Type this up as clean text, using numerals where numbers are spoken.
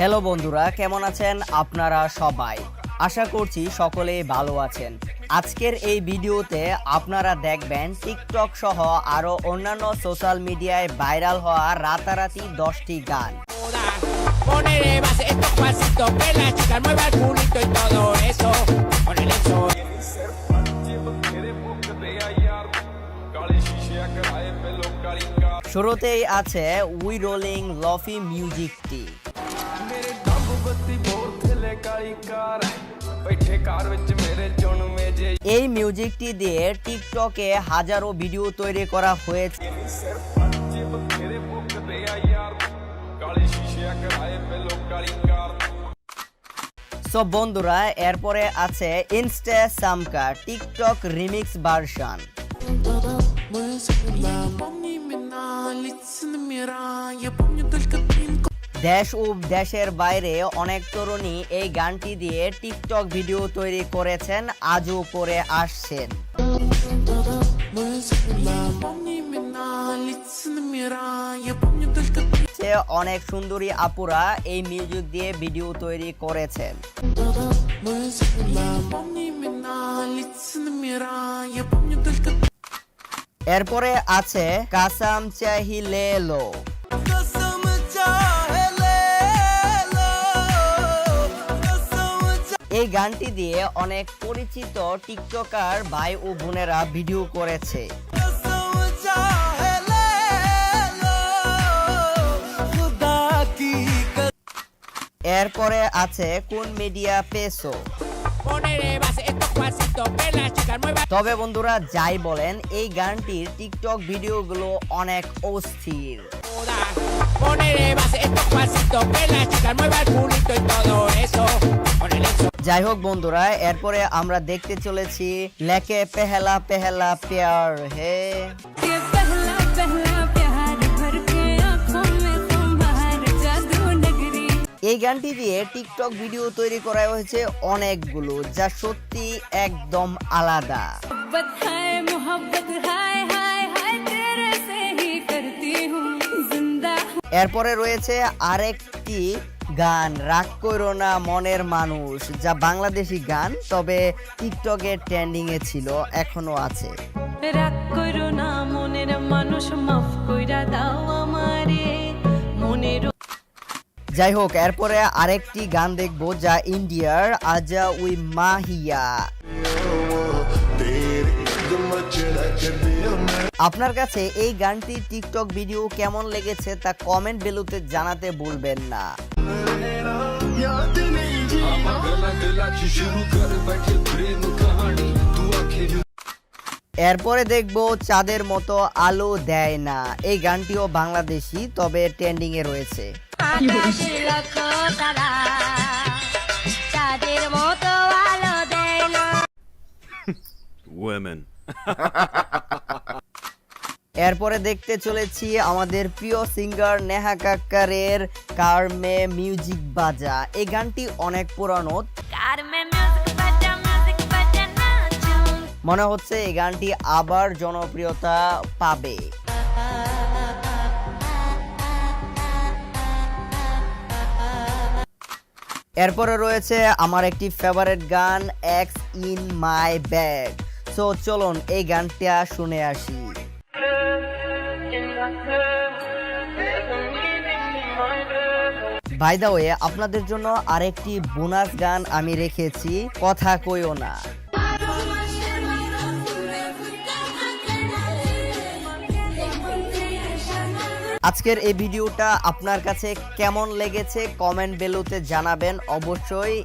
Hello বন্ধুরা, কেমন আছেন আপনারা সবাই? আশা করছি সকলেই ভালো আছেন। আজকের এই ভিডিওতে আপনারা দেখবেন টিকটক সহ আরো অন্যান্য সোশ্যাল মিডিয়ায় ভাইরাল হওয়া রাতারাতি 10টি গান। শুরুতেই আছে উই রোলিং লফি মিউজিকটি। এই মিউজিকটি দিয়ে টিকটকে হাজারো ভিডিও তৈরি করা হয়েছে। সো বন্ধুরা, এরপরে আছে ইনস্টা সামকা টিকটক রিমিক্স ভার্সন। দেশ ও দেশের বাইরে অনেক তরুণী এই গানটি দিয়ে টিকটক ভিডিও তৈরি করেছেন, আজও করে আসছেন। অনেক সুন্দরী আপুরা এই মিউজিক দিয়ে ভিডিও তৈরি করেছেন। এরপরে আছে কাসাম চাহিলে লো। এই গানটি দিয়ে অনেক পরিচিত টিকটকার ভাই ও বোনেরা ভিডিও করেছে। এরপরে আছে কোন মিডিয়া পেসো। তবে বন্ধুরা যাই বলেন, এই গানটির টিকটক ভিডিওগুলো অনেক অস্থির। যাই হোক বন্ধুরা, এরপরে আমরা দেখতে চলেছি লেকে পেহেলা পেহেলা প্যার হে। এই গানটি দিয়ে টিকটক ভিডিও তৈরি করা হয়েছে অনেকগুলো, যা সত্যি একদম আলাদা। এরপরে রয়েছে আরেকটি গান, রাগ কইরো না মনের মানুষ, যা বাংলাদেশি গান, তবে টিকটকে ট্রেন্ডিং এ ছিল, এখনো আছে। রাগ কইরো না মনের মানুষ, মাফ কইরা দাও আমারে মনের। যাই হোক, এরপরে আরেকটি গান দেখবো, যা ইন্ডিয়ার আজা উই মাহিয়া। আপনার কাছে এই গানটির টিকটক ভিডিও কেমন লেগেছে তা কমেন্ট বেলুতে জানাতে ভুলবেন না। এরপরে দেখবো চাঁদের মতো আলো দেয় না। এই গানটিও বাংলাদেশি, তবে ট্রেন্ডিং এ রয়েছে। এরপরে দেখতে চলেছি আমাদের প্রিয় সিঙ্গার নেহা কাক্কারের কারমে মিউজিক বাজা। এই গানটি অনেক পুরানো, মনে হচ্ছে এই গানটি আবার জনপ্রিয়তা পাবে। এরপরে রয়েছে আমার একটি ফেভারিট গান, x in my bag. So চলুন এই গানটা শুনে আসি। বাই দ্য ওয়ে, আপনাদের জন্য আরেকটি বোনাস গান আমি রেখেছি, কথা কইও না। আজকের এই ভিডিওটা আপনার কাছে কেমন লেগেছে কমেন্ট বেলুতে জানাবেন অবশ্যই।